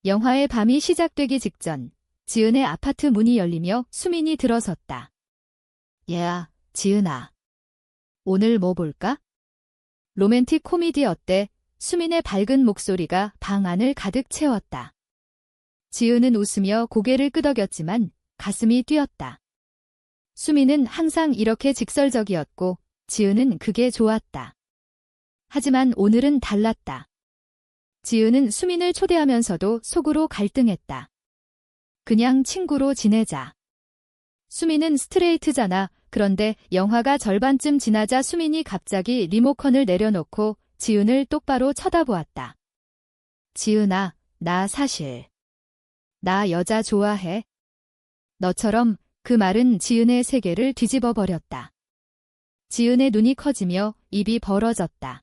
영화의 밤이 시작되기 직전 지은의 아파트 문이 열리며 수민이 들어섰다. 얘야, 지은아. 오늘 뭐 볼까? 로맨틱 코미디 어때? 수민의 밝은 목소리가 방 안을 가득 채웠다. 지은은 웃으며 고개를 끄덕였지만 가슴이 뛰었다. 수민은 항상 이렇게 직설적이었고 지은은 그게 좋았다. 하지만 오늘은 달랐다. 지은은 수민을 초대하면서도 속으로 갈등했다. 그냥 친구로 지내자. 수민은 스트레이트잖아. 그런데 영화가 절반쯤 지나자 수민이 갑자기 리모컨을 내려놓고 지은을 똑바로 쳐다보았다. 지은아, 나 여자 좋아해. 너처럼. 그 말은 지은의 세계를 뒤집어 버렸다. 지은의 눈이 커지며 입이 벌어졌다.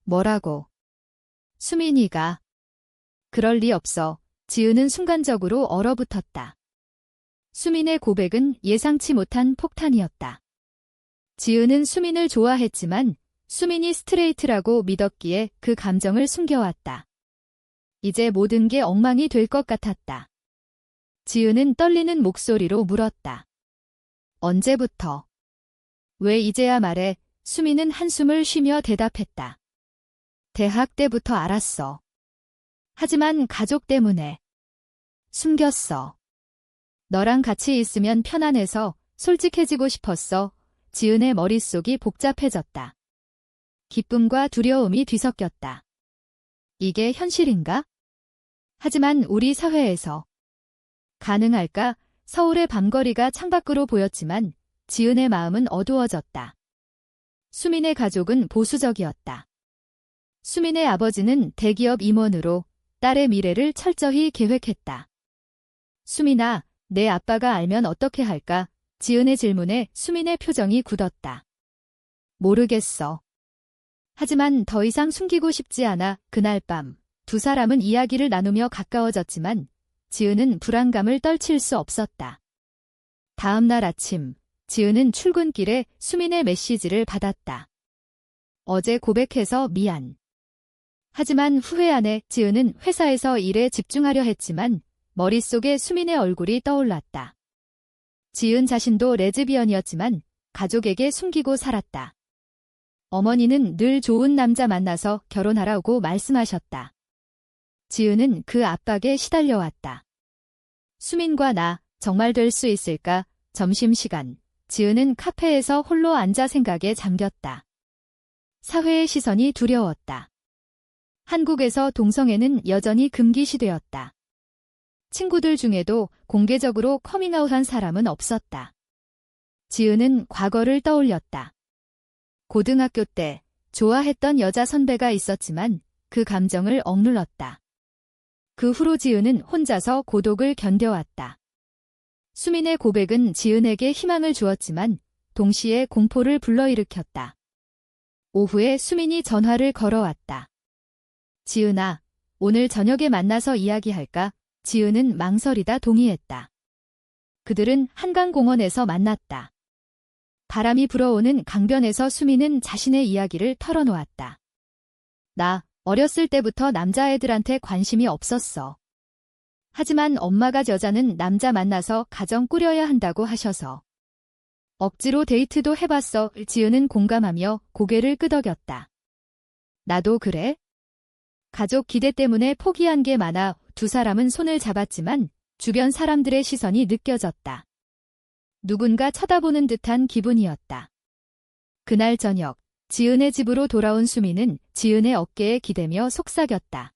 뭐라고? 수민이가. 그럴 리 없어. 지은은 순간적으로 얼어붙었다. 수민의 고백은 예상치 못한 폭탄이었다. 지은은 수민을 좋아했지만 수민이 스트레이트라고 믿었기에 그 감정을 숨겨왔다. 이제 모든 게 엉망이 될 것 같았다. 지은은 떨리는 목소리로 물었다. 언제부터? 왜 이제야 말해? 수민은 한숨을 쉬며 대답했다. 대학 때부터 알았어. 하지만 가족 때문에 숨겼어. 너랑 같이 있으면 편안해서 솔직해지고 싶었어. 지은의 머릿속이 복잡해졌다. 기쁨과 두려움이 뒤섞였다. 이게 현실인가? 하지만 우리 사회에서 가능할까? 서울의 밤거리가 창밖으로 보였지만 지은의 마음은 어두워졌다. 수민의 가족은 보수적이었다. 수민의 아버지는 대기업 임원으로 딸의 미래를 철저히 계획했다. 수민아, 내 아빠가 알면 어떻게 할까? 지은의 질문에 수민의 표정이 굳었다. 모르겠어. 하지만 더 이상 숨기고 싶지 않아. 그날 밤 두 사람은 이야기를 나누며 가까워졌지만 지은은 불안감을 떨칠 수 없었다. 다음 날 아침, 지은은 출근길에 수민의 메시지를 받았다. 어제 고백해서 미안. 하지만 후회 안 해. 지은은 회사에서 일에 집중하려 했지만 머릿속에 수민의 얼굴이 떠올랐다. 지은 자신도 레즈비언이었지만 가족에게 숨기고 살았다. 어머니는 늘 좋은 남자 만나서 결혼하라고 말씀하셨다. 지은은 그 압박에 시달려왔다. 수민과 나 정말 될 수 있을까? 점심시간, 지은은 카페에서 홀로 앉아 생각에 잠겼다. 사회의 시선이 두려웠다. 한국에서 동성애는 여전히 금기시되었다. 친구들 중에도 공개적으로 커밍아웃한 사람은 없었다. 지은은 과거를 떠올렸다. 고등학교 때 좋아했던 여자 선배가 있었지만 그 감정을 억눌렀다. 그 후로 지은은 혼자서 고독을 견뎌왔다. 수민의 고백은 지은에게 희망을 주었지만 동시에 공포를 불러일으켰다. 오후에 수민이 전화를 걸어왔다. 지은아, 오늘 저녁에 만나서 이야기할까? 지은은 망설이다 동의했다. 그들은 한강공원에서 만났다. 바람이 불어오는 강변에서 수민은 자신의 이야기를 털어놓았다. 나 어렸을 때부터 남자애들한테 관심이 없었어. 하지만 엄마가 여자는 남자 만나서 가정 꾸려야 한다고 하셔서. 억지로 데이트도 해봤어. 지은은 공감하며 고개를 끄덕였다. 나도 그래? 가족 기대 때문에 포기한 게 많아. 두 사람은 손을 잡았지만 주변 사람들의 시선이 느껴졌다. 누군가 쳐다보는 듯한 기분이었다. 그날 저녁, 지은의 집으로 돌아온 수민은 지은의 어깨에 기대며 속삭였다.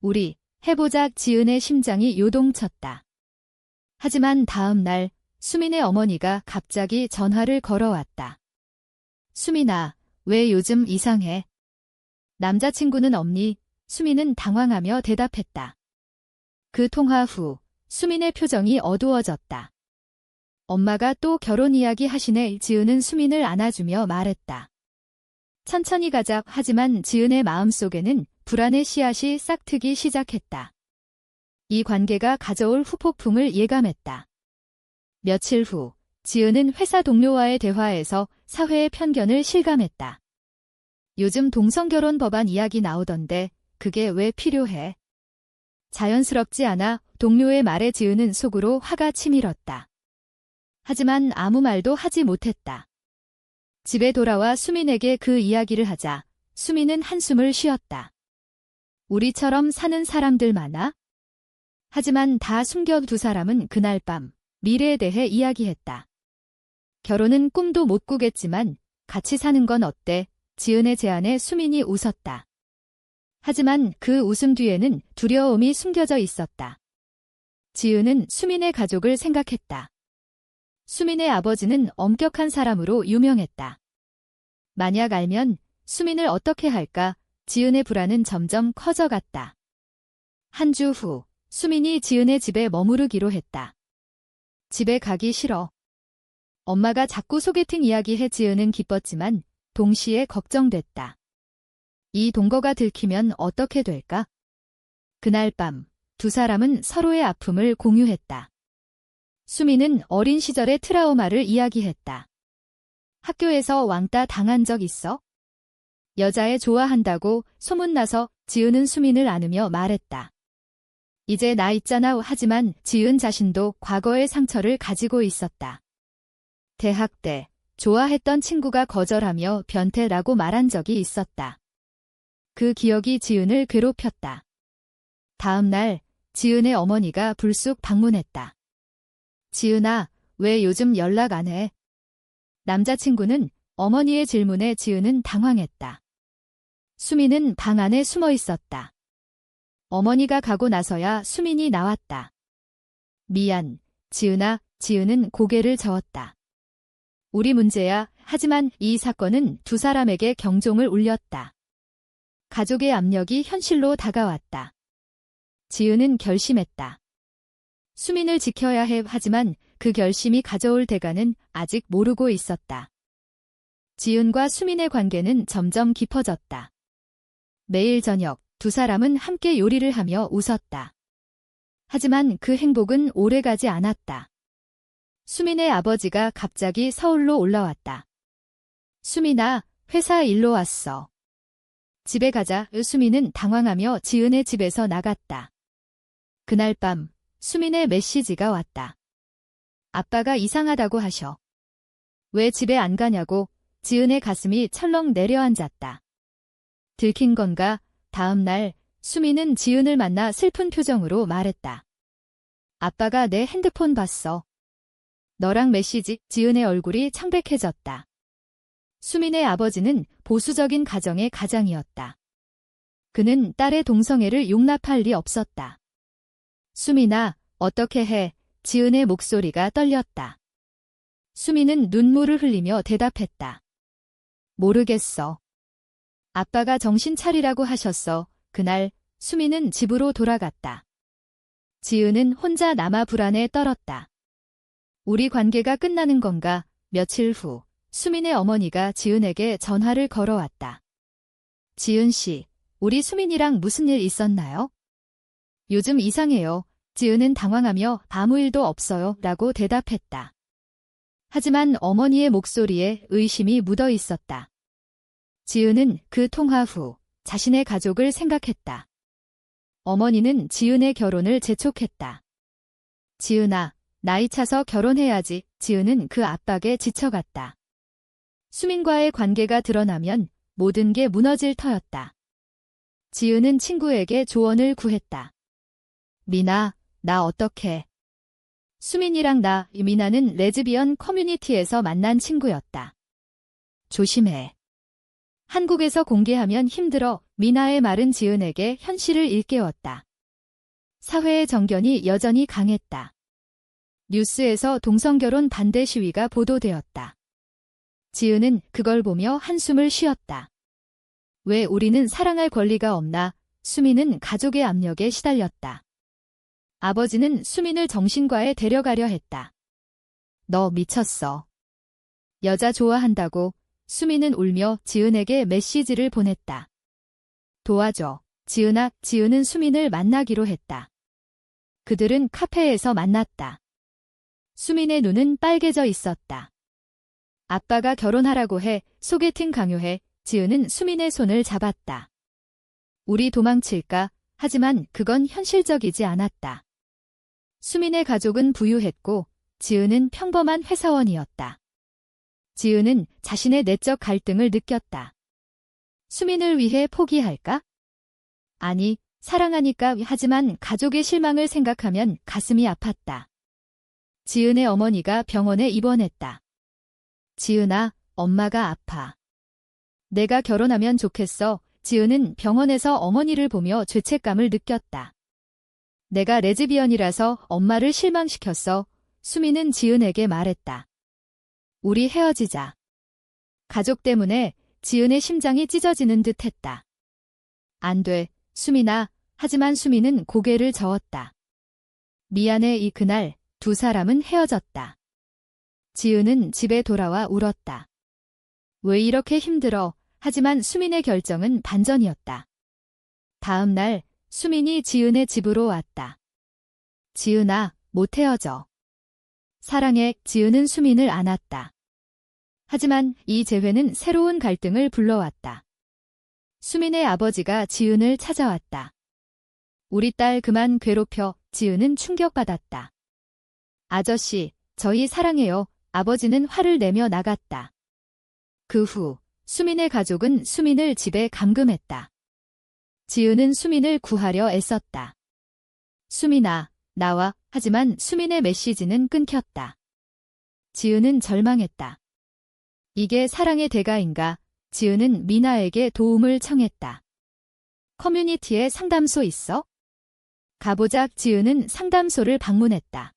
우리 해보자. 지은의 심장이 요동쳤다. 하지만 다음 날 수민의 어머니가 갑자기 전화를 걸어왔다. 수민아, 왜 요즘 이상해? 남자친구는 없니? 수민은 당황하며 대답했다. 그 통화 후 수민의 표정이 어두워졌다. 엄마가 또 결혼 이야기 하시네. 지은은 수민을 안아주며 말했다. 천천히 가자. 하지만 지은의 마음속에는 불안의 씨앗이 싹트기 시작했다. 이 관계가 가져올 후폭풍을 예감했다. 며칠 후, 지은은 회사 동료와의 대화에서 사회의 편견을 실감했다. 요즘 동성결혼 법안 이야기 나오던데 그게 왜 필요해? 자연스럽지 않아 동료의 말에 지은은 속으로 화가 치밀었다. 하지만 아무 말도 하지 못했다. 집에 돌아와 수민에게 그 이야기를 하자 수민은 한숨을 쉬었다. 우리처럼 사는 사람들 많아? 하지만 다 숨겨두 사람은 그날 밤 미래에 대해 이야기했다. 결혼은 꿈도 못 꾸겠지만 같이 사는 건 어때? 지은의 제안에 수민이 웃었다. 하지만 그 웃음 뒤에는 두려움이 숨겨져 있었다. 지은은 수민의 가족을 생각했다. 수민의 아버지는 엄격한 사람으로 유명했다. 만약 알면 수민을 어떻게 할까? 지은의 불안은 점점 커져갔다. 한 주 후, 수민이 지은의 집에 머무르기로 했다. 집에 가기 싫어. 엄마가 자꾸 소개팅 이야기해 지은은 기뻤지만 동시에 걱정됐다. 이 동거가 들키면 어떻게 될까? 그날 밤, 두 사람은 서로의 아픔을 공유했다. 수민은 어린 시절의 트라우마를 이야기했다. 학교에서 왕따 당한 적 있어? 여자애 좋아한다고 소문나서 지은은 수민을 안으며 말했다. 이제 나 있잖아. 하지만 지은 자신도 과거의 상처를 가지고 있었다. 대학 때 좋아했던 친구가 거절하며 변태라고 말한 적이 있었다. 그 기억이 지은을 괴롭혔다. 다음 날 지은의 어머니가 불쑥 방문했다. 지은아, 왜 요즘 연락 안 해? 남자친구는 어머니의 질문에 지은은 당황했다. 수민은 방 안에 숨어 있었다. 어머니가 가고 나서야 수민이 나왔다. 미안, 지은아. 지은은 고개를 저었다. 우리 문제야. 하지만 이 사건은 두 사람에게 경종을 울렸다. 가족의 압력이 현실로 다가왔다. 지은은 결심했다. 수민을 지켜야 해. 하지만 그 결심이 가져올 대가는 아직 모르고 있었다. 지은과 수민의 관계는 점점 깊어졌다. 매일 저녁 두 사람은 함께 요리를 하며 웃었다. 하지만 그 행복은 오래가지 않았다. 수민의 아버지가 갑자기 서울로 올라왔다. 수민아, 회사 일로 왔어. 집에 가자. 수민은 당황하며 지은의 집에서 나갔다. 그날 밤 수민의 메시지가 왔다. 아빠가 이상하다고 하셔. 왜 집에 안 가냐고. 지은의 가슴이 철렁 내려앉았다. 들킨 건가? 다음 날 수민은 지은을 만나 슬픈 표정으로 말했다. 아빠가 내 핸드폰 봤어. 너랑 메시지. 지은의 얼굴이 창백해졌다. 수민의 아버지는 보수적인 가정의 가장이었다. 그는 딸의 동성애를 용납할 리 없었다. 수민아, 어떻게 해? 지은의 목소리가 떨렸다. 수민은 눈물을 흘리며 대답했다. 모르겠어. 아빠가 정신 차리라고 하셨어. 그날 수민은 집으로 돌아갔다. 지은은 혼자 남아 불안에 떨었다. 우리 관계가 끝나는 건가? 며칠 후 수민의 어머니가 지은에게 전화를 걸어왔다. 지은 씨, 우리 수민이랑 무슨 일 있었나요? 요즘 이상해요. 지은은 당황하며 아무 일도 없어요 라고 대답했다. 하지만 어머니의 목소리에 의심이 묻어 있었다. 지은은 그 통화 후 자신의 가족을 생각했다. 어머니는 지은의 결혼을 재촉했다. 지은아, 나이 차서 결혼해야지. 지은은 그 압박에 지쳐갔다. 수민과의 관계가 드러나면 모든 게 무너질 터였다. 지은은 친구에게 조언을 구했다. 미나, 나 어떡해? 수민이랑 미나는 레즈비언 커뮤니티에서 만난 친구였다. 조심해. 한국에서 공개하면 힘들어. 미나의 말은 지은에게 현실을 일깨웠다. 사회의 정견이 여전히 강했다. 뉴스에서 동성결혼 반대 시위가 보도되었다. 지은은 그걸 보며 한숨을 쉬었다. 왜 우리는 사랑할 권리가 없나? 수민은 가족의 압력에 시달렸다. 아버지는 수민을 정신과에 데려가려 했다. 너 미쳤어. 여자 좋아한다고. 수민은 울며 지은에게 메시지를 보냈다. 도와줘. 지은아. 지은은 수민을 만나기로 했다. 그들은 카페에서 만났다. 수민의 눈은 빨개져 있었다. 아빠가 결혼하라고 해. 소개팅 강요해. 지은은 수민의 손을 잡았다. 우리 도망칠까? 하지만 그건 현실적이지 않았다. 수민의 가족은 부유했고 지은은 평범한 회사원이었다. 지은은 자신의 내적 갈등을 느꼈다. 수민을 위해 포기할까? 아니, 사랑하니까. 하지만 가족의 실망을 생각하면 가슴이 아팠다. 지은의 어머니가 병원에 입원했다. 지은아, 엄마가 아파. 내가 결혼하면 좋겠어. 지은은 병원에서 어머니를 보며 죄책감을 느꼈다. 내가 레즈비언이라서 엄마를 실망시켰어. 수민은 지은에게 말했다. 우리 헤어지자. 가족 때문에 지은의 심장이 찢어지는 듯 했다. 안 돼, 수민아. 하지만 수민은 고개를 저었다. 미안해. 그날 두 사람은 헤어졌다. 지은은 집에 돌아와 울었다. 왜 이렇게 힘들어? 하지만 수민의 결정은 반전이었다. 다음 날 수민이 지은의 집으로 왔다. 지은아, 못 헤어져. 사랑해. 지은은 수민을 안았다. 하지만 이 재회는 새로운 갈등을 불러왔다. 수민의 아버지가 지은을 찾아왔다. 우리 딸 그만 괴롭혀. 지은은 충격받았다. 아저씨, 저희 사랑해요. 아버지는 화를 내며 나갔다. 그 후 수민의 가족은 수민을 집에 감금했다. 지은은 수민을 구하려 애썼다. 수민아, 나와. 하지만 수민의 메시지는 끊겼다. 지은은 절망했다. 이게 사랑의 대가인가? 지은은 미나에게 도움을 청했다. 커뮤니티에 상담소 있어? 가보자. 지은은 상담소를 방문했다.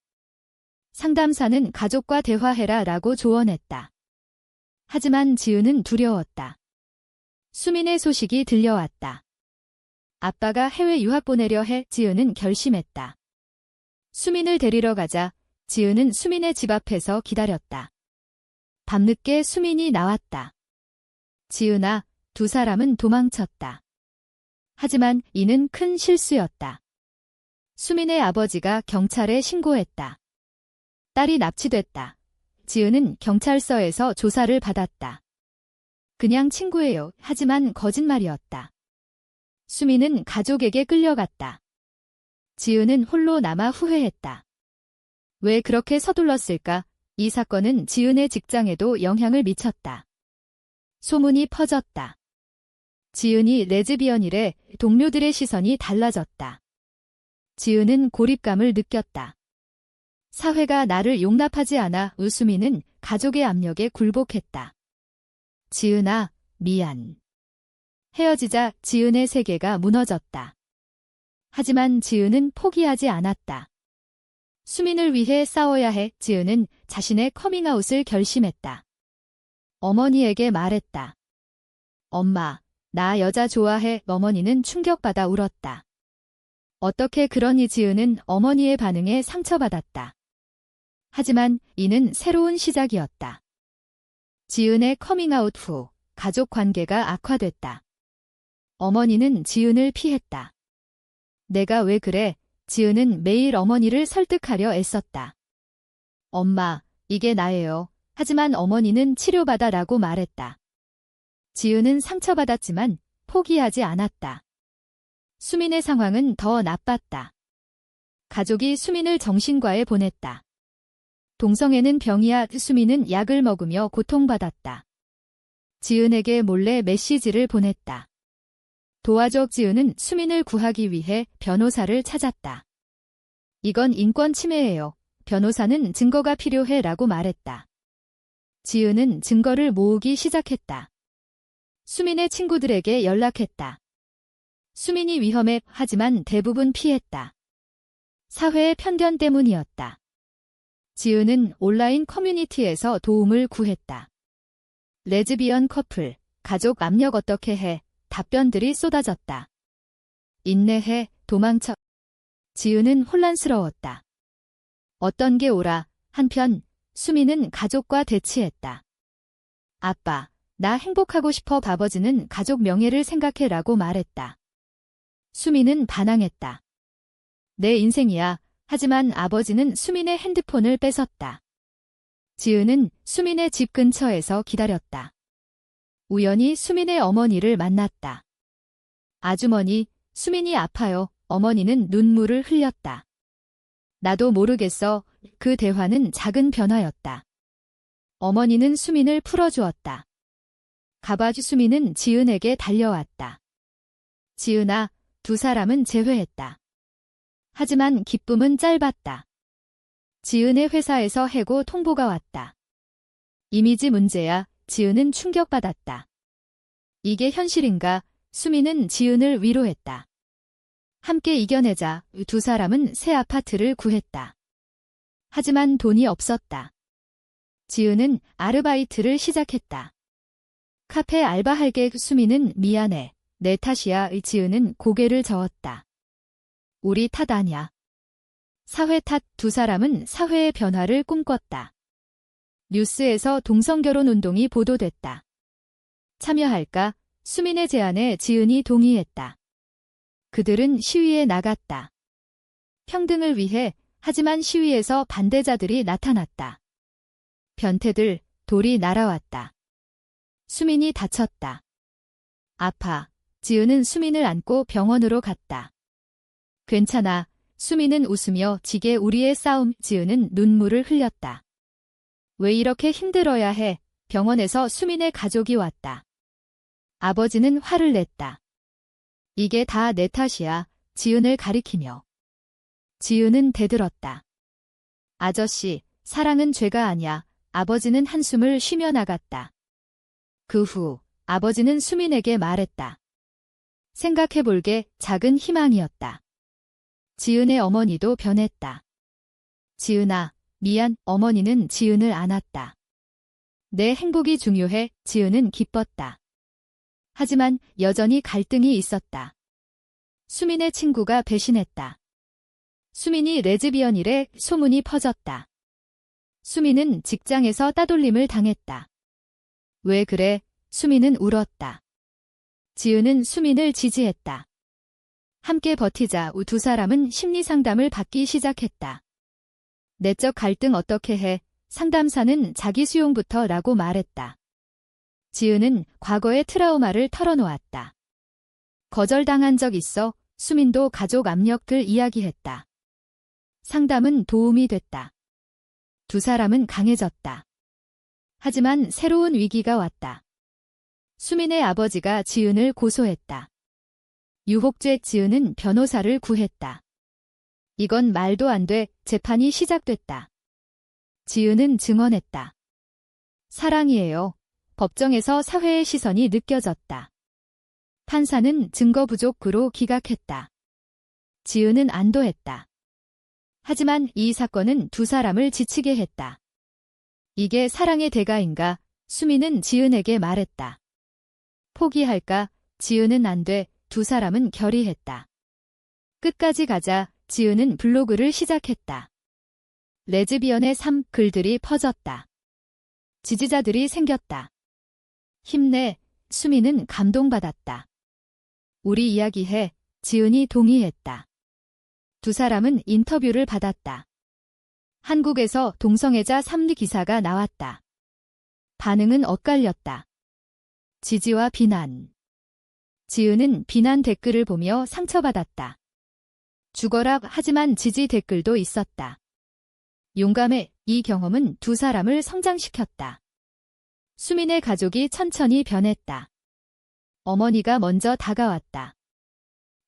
상담사는 가족과 대화해라 라고 조언했다. 하지만 지은은 두려웠다. 수민의 소식이 들려왔다. 아빠가 해외 유학 보내려 해. 지은은 결심했다. 수민을 데리러 가자. 지은은 수민의 집 앞에서 기다렸다. 밤늦게 수민이 나왔다. 지은아, 두 사람은 도망쳤다. 하지만 이는 큰 실수였다. 수민의 아버지가 경찰에 신고했다. 딸이 납치됐다. 지은은 경찰서에서 조사를 받았다. 그냥 친구예요. 하지만 거짓말이었다. 수민은 가족에게 끌려갔다. 지은은 홀로 남아 후회했다. 왜 그렇게 서둘렀을까? 이 사건은 지은의 직장에도 영향을 미쳤다. 소문이 퍼졌다. 지은이 레즈비언이래. 동료들의 시선이 달라졌다. 지은은 고립감을 느꼈다. 사회가 나를 용납하지 않아. 수민은 가족의 압력에 굴복했다. 지은아, 미안. 헤어지자. 지은의 세계가 무너졌다. 하지만 지은은 포기하지 않았다. 수민을 위해 싸워야 해. 지은은 자신의 커밍아웃을 결심했다. 어머니에게 말했다. 엄마, 나 여자 좋아해. 어머니는 충격받아 울었다. 어떻게 그러니? 지은은 어머니의 반응에 상처받았다. 하지만 이는 새로운 시작이었다. 지은의 커밍아웃 후 가족 관계가 악화됐다. 어머니는 지은을 피했다. 내가 왜 그래? 지은은 매일 어머니를 설득하려 애썼다. 엄마, 이게 나예요. 하지만 어머니는 치료받아라고 말했다. 지은은 상처받았지만 포기하지 않았다. 수민의 상황은 더 나빴다. 가족이 수민을 정신과에 보냈다. 동성애는 병이야. 수민은 약을 먹으며 고통받았다. 지은에게 몰래 메시지를 보냈다. 도와줘. 지은은 수민을 구하기 위해 변호사를 찾았다. 이건 인권 침해예요. 변호사는 증거가 필요해 라고 말했다. 지은은 증거를 모으기 시작했다. 수민의 친구들에게 연락했다. 수민이 위험해. 하지만 대부분 피했다. 사회의 편견 때문이었다. 지은은 온라인 커뮤니티에서 도움을 구했다. 레즈비언 커플, 가족 압력 어떻게 해? 답변들이 쏟아졌다. 인내해, 도망쳐. 지은은 혼란스러웠다. 어떤 게 옳아? 한편 수민은 가족과 대치했다. 아빠, 나 행복하고 싶어. 아버지는 가족 명예를 생각해라고 말했다. 수민은 반항했다. 내 인생이야. 하지만 아버지는 수민의 핸드폰을 뺏었다. 지은은 수민의 집 근처에서 기다렸다. 우연히 수민의 어머니를 만났다. 아주머니, 수민이 아파요. 어머니는 눈물을 흘렸다. 나도 모르겠어. 그 대화는 작은 변화였다. 어머니는 수민을 풀어주었다. 가바지 수민은 지은에게 달려왔다. 지은아, 두 사람은 재회했다. 하지만 기쁨은 짧았다. 지은의 회사에서 해고 통보가 왔다. 이미지 문제야. 지은은 충격받았다. 이게 현실인가? 수민은 지은을 위로했다. 함께 이겨내자. 두 사람은 새 아파트를 구했다. 하지만 돈이 없었다. 지은은 아르바이트를 시작했다. 카페 알바할게. 수민은 미안해. 내 탓이야. 지은은 고개를 저었다. 우리 탓 아냐. 사회 탓. 두 사람은 사회의 변화를 꿈꿨다. 뉴스에서 동성결혼 운동이 보도됐다. 참여할까? 수민의 제안에 지은이 동의했다. 그들은 시위에 나갔다. 평등을 위해. 하지만 시위에서 반대자들이 나타났다. 변태들, 돌이 날아왔다. 수민이 다쳤다. 아파. 지은은 수민을 안고 병원으로 갔다. 괜찮아. 수민은 웃으며 지게 우리의 싸움. 지은은 눈물을 흘렸다. 왜 이렇게 힘들어야 해? 병원에서 수민의 가족이 왔다. 아버지는 화를 냈다. 이게 다 내 탓이야. 지은을 가리키며. 지은은 대들었다. 아저씨, 사랑은 죄가 아니야. 아버지는 한숨을 쉬며 나갔다. 그 후 아버지는 수민에게 말했다. 생각해볼게. 작은 희망이었다. 지은의 어머니도 변했다. 지은아, 미안. 어머니는 지은을 안았다. 내 행복이 중요해. 지은은 기뻤다. 하지만 여전히 갈등이 있었다. 수민의 친구가 배신했다. 수민이 레즈비언이래. 소문이 퍼졌다. 수민은 직장에서 따돌림을 당했다. 왜 그래? 수민은 울었다. 지은은 수민을 지지했다. 함께 버티자. 두 사람은 심리상담을 받기 시작했다. 내적 갈등 어떻게 해? 상담사는 자기 수용부터 라고 말했다. 지은은 과거의 트라우마를 털어놓았다. 거절당한 적 있어? 수민도 가족 압력들 이야기했다. 상담은 도움이 됐다. 두 사람은 강해졌다. 하지만 새로운 위기가 왔다. 수민의 아버지가 지은을 고소했다. 유혹죄. 지은은 변호사를 구했다. 이건 말도 안 돼. 재판이 시작됐다. 지은은 증언했다. 사랑이에요. 법정에서 사회의 시선이 느껴졌다. 판사는 증거 부족으로 기각했다. 지은은 안도했다. 하지만 이 사건은 두 사람을 지치게 했다. 이게 사랑의 대가인가? 수민은 지은에게 말했다. 포기할까? 지은은 안 돼. 두 사람은 결의했다. 끝까지 가자. 지은은 블로그를 시작했다. 레즈비언의 삶. 글들이 퍼졌다. 지지자들이 생겼다. 힘내. 수민은 감동받았다. 우리 이야기해. 지은이 동의했다. 두 사람은 인터뷰를 받았다. 한국에서 동성애자 3리 기사가 나왔다. 반응은 엇갈렸다. 지지와 비난. 지은은 비난 댓글을 보며 상처받았다. 죽어라. 하지만 지지 댓글도 있었다. 용감해. 이 경험은 두 사람을 성장시켰다. 수민의 가족이 천천히 변했다. 어머니가 먼저 다가왔다.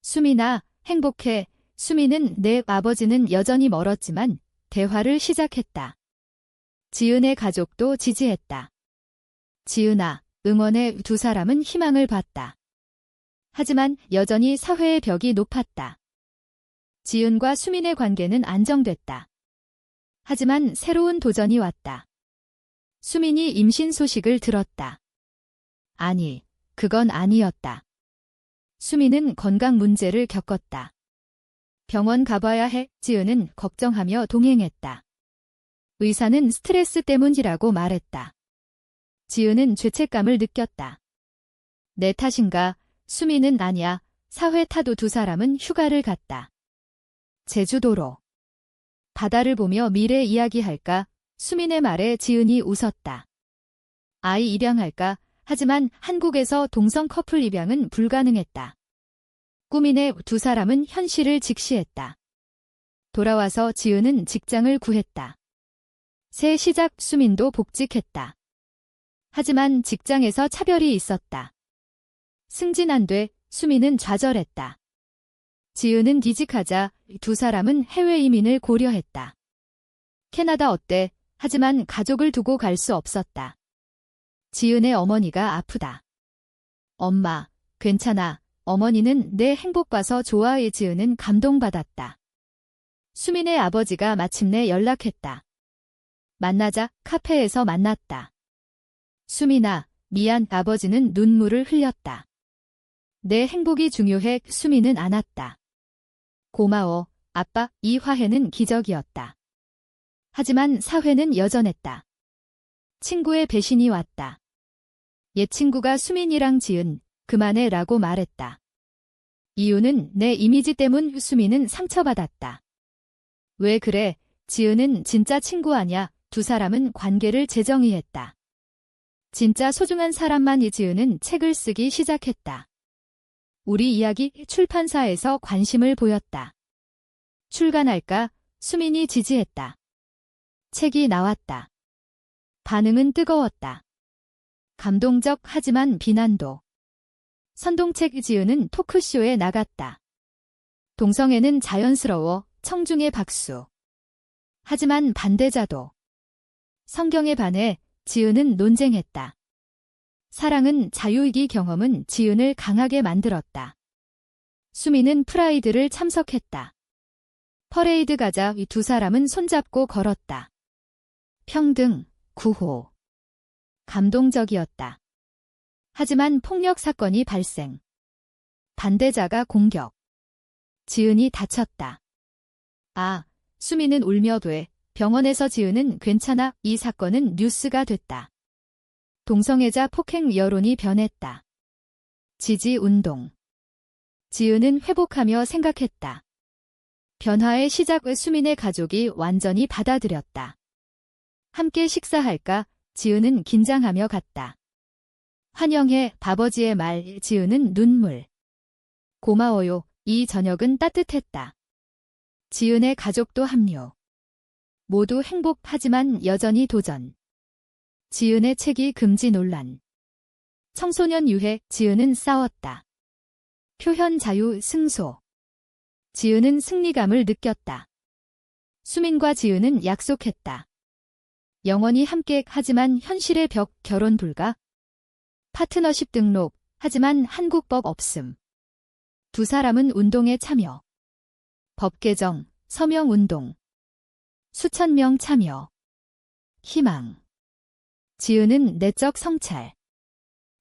수민아, 행복해. 수민은 내 아버지는 여전히 멀었지만 대화를 시작했다. 지은의 가족도 지지했다. 지은아, 응원해. 두 사람은 희망을 봤다. 하지만 여전히 사회의 벽이 높았다. 지은과 수민의 관계는 안정됐다. 하지만 새로운 도전이 왔다. 수민이 임신 소식을 들었다. 아니, 그건 아니었다. 수민은 건강 문제를 겪었다. 병원 가봐야 해. 지은은 걱정하며 동행했다. 의사는 스트레스 때문이라고 말했다. 지은은 죄책감을 느꼈다. 내 탓인가? 수민은 아니야. 사회 탓도. 두 사람은 휴가를 갔다. 제주도로. 바다를 보며 미래 이야기할까? 수민의 말에 지은이 웃었다. 아이 입양할까? 하지만 한국에서 동성 커플 입양은 불가능했다. 꾸민의 두 사람은 현실을 직시했다. 돌아와서 지은은 직장을 구했다. 새 시작 수민도 복직했다. 하지만 직장에서 차별이 있었다. 승진 안 돼 수민은 좌절했다. 지은은 이직하자 두 사람은 해외 이민을 고려했다. 캐나다 어때? 하지만 가족을 두고 갈 수 없었다. 지은의 어머니가 아프다. 엄마, 괜찮아. 어머니는 내 행복 봐서 좋아해. 지은은 감동받았다. 수민의 아버지가 마침내 연락했다. 만나자. 카페에서 만났다. 수민아, 미안. 아버지는 눈물을 흘렸다. 내 행복이 중요해. 수민은 안았다. 고마워, 아빠. 이 화해는 기적이었다. 하지만 사회는 여전했다. 친구의 배신이 왔다. 옛 친구가 수민이랑 지은, 그만해 라고 말했다. 이유는 내 이미지 때문. 수민은 상처받았다. 왜 그래? 지은은 진짜 친구 아냐? 두 사람은 관계를 재정의했다. 진짜 소중한 사람만. 지은은 책을 쓰기 시작했다. 우리 이야기. 출판사에서 관심을 보였다. 출간할까? 수민이 지지했다. 책이 나왔다. 반응은 뜨거웠다. 감동적 하지만 비난도. 선동책. 지은은 토크쇼에 나갔다. 동성애는 자연스러워. 청중의 박수. 하지만 반대자도. 성경에 반해 지은은 논쟁했다. 사랑은 자유이기. 경험은 지은을 강하게 만들었다. 수민은 프라이드를 참석했다. 퍼레이드 가자. 이 두 사람은 손잡고 걸었다. 평등, 구호. 감동적이었다. 하지만 폭력 사건이 발생. 반대자가 공격. 지은이 다쳤다. 아, 수민은 울며 돼. 병원에서 지은은 괜찮아. 이 사건은 뉴스가 됐다. 동성애자 폭행 여론이 변했다. 지지 운동. 지은은 회복하며 생각했다. 변화의 시작을 수민의 가족이 완전히 받아들였다. 함께 식사할까? 지은은 긴장하며 갔다. 환영해. 아버지의 말. 지은은 눈물. 고마워요. 이 저녁은 따뜻했다. 지은의 가족도 합류. 모두 행복하지만 여전히 도전. 지은의 책이 금지 논란. 청소년 유해. 지은은 싸웠다. 표현 자유 승소. 지은은 승리감을 느꼈다. 수민과 지은은 약속했다. 영원히 함께. 하지만 현실의 벽. 결혼 불가. 파트너십 등록. 하지만 한국법 없음. 두 사람은 운동에 참여. 법 개정, 서명 운동. 수천 명 참여. 희망. 지은은 내적 성찰.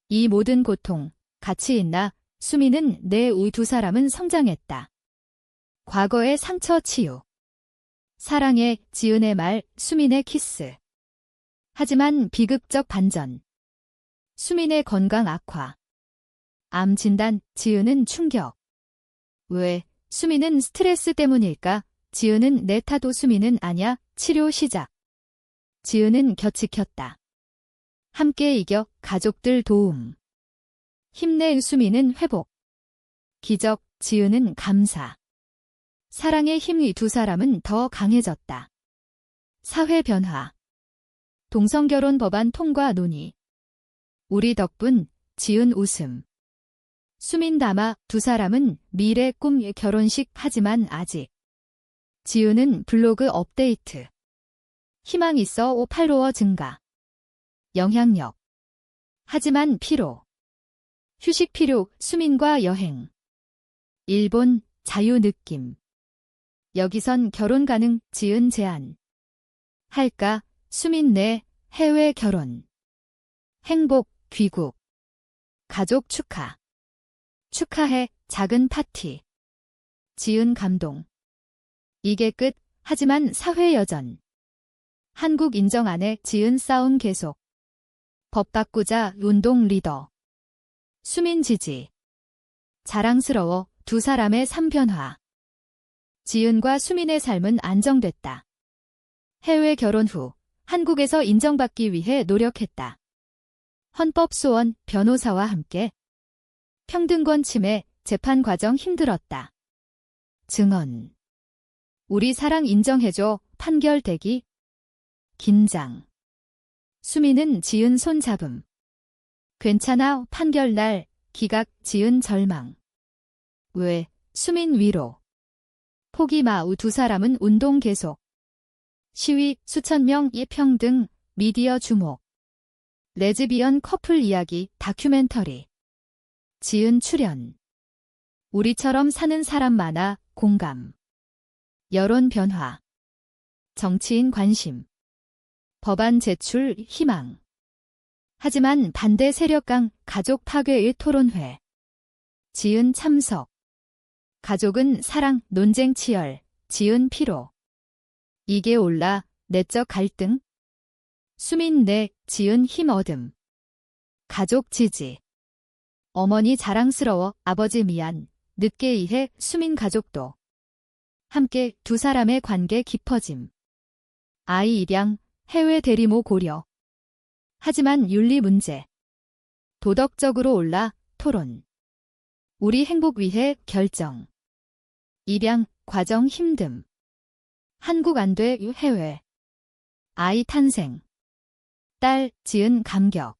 이 모든 고통, 가치 있나? 수민은 내 우. 두 사람은 성장했다. 과거의 상처 치유. 사랑해. 지은의 말. 수민의 키스. 하지만 비극적 반전. 수민의 건강 악화. 암 진단. 지은은 충격. 왜? 수민은 스트레스 때문일까? 지은은 내 탓도. 수민은 아냐. 치료 시작. 지은은 곁지켰다. 함께 이겨. 가족들 도움. 힘내. 수민은 회복. 기적. 지은은 감사. 사랑의 힘이. 두 사람은 더 강해졌다. 사회 변화. 동성결혼 법안 통과 논의. 우리 덕분. 지은 웃음. 수민 담아. 두 사람은 미래 꿈. 결혼식. 하지만 아직. 지은은 블로그 업데이트. 희망 있어. 팔로워 증가. 영향력. 하지만 피로. 휴식 필요. 수민과 여행. 일본. 자유 느낌. 여기선 결혼 가능. 지은 제안. 할까? 수민 내 해외 결혼. 행복. 귀국. 가족 축하. 축하해. 작은 파티. 지은 감동. 이게 끝. 하지만 사회 여전. 한국 인정 안 해. 지은 싸움 계속. 법 바꾸자. 운동 리더. 수민 지지. 자랑스러워. 두 사람의 삶 변화. 지은과 수민의 삶은 안정됐다. 해외 결혼 후 한국에서 인정받기 위해 노력했다. 헌법 소원. 변호사와 함께. 평등권 침해. 재판 과정 힘들었다. 증언. 우리 사랑 인정해줘. 판결 대기. 긴장. 수미는 지은 손 잡음. 괜찮아. 판결 날. 기각. 지은 절망. 왜? 수민 위로. 포기 마우. 두 사람은 운동 계속. 시위. 수천 명의 평등. 미디어 주목. 레즈비언 커플 이야기. 다큐멘터리. 지은 출연. 우리처럼 사는 사람 많아. 공감. 여론 변화. 정치인 관심. 법안 제출 희망. 하지만 반대 세력강 가족 파괴의 토론회. 지은 참석. 가족은 사랑, 논쟁 치열. 지은 피로. 이게 올라. 내적 갈등. 수민 내. 지은 힘 얻음. 가족 지지. 어머니 자랑스러워. 아버지 미안. 늦게 이해. 수민 가족도. 함께 두 사람의 관계 깊어짐. 아이 입양. 해외 대리모 고려. 하지만 윤리 문제. 도덕적으로 올라. 토론. 우리 행복 위해 결정. 입양. 과정 힘듦. 한국 안 돼. 해외. 아이 탄생. 딸. 지은 감격.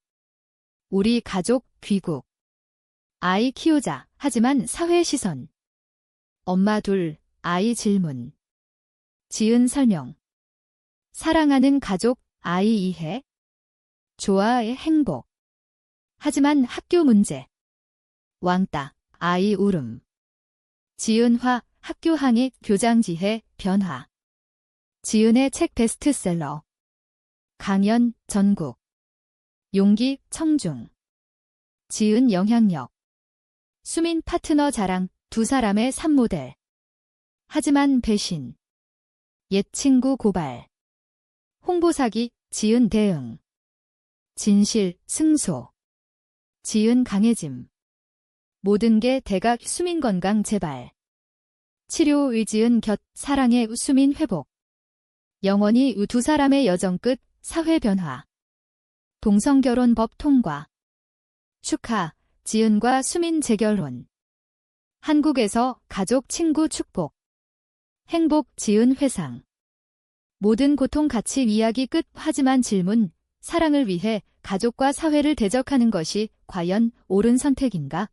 우리 가족. 귀국. 아이 키우자. 하지만 사회 시선. 엄마 둘. 아이 질문. 지은 설명. 사랑하는 가족. 아이 이해. 좋아의 행복. 하지만 학교 문제. 왕따. 아이 울음. 지은 화. 학교 항의 교장 지혜. 변화. 지은의 책 베스트셀러. 강연. 전국. 용기. 청중. 지은 영향력. 수민 파트너 자랑. 두 사람의 삶모델. 하지만 배신. 옛 친구 고발. 홍보 사기. 지은 대응. 진실. 승소. 지은 강해짐. 모든 게 대각. 수민 건강 재발. 치료. 의지은 곁. 사랑의 수민 회복. 영원히 두 사람의 여정 끝. 사회 변화. 동성결혼법 통과. 축하. 지은과 수민 재결혼. 한국에서 가족 친구 축복. 행복. 지은 회상. 모든 고통 같이 이야기 끝. 하지만 질문. 사랑을 위해 가족과 사회를 대적하는 것이 과연 옳은 선택인가?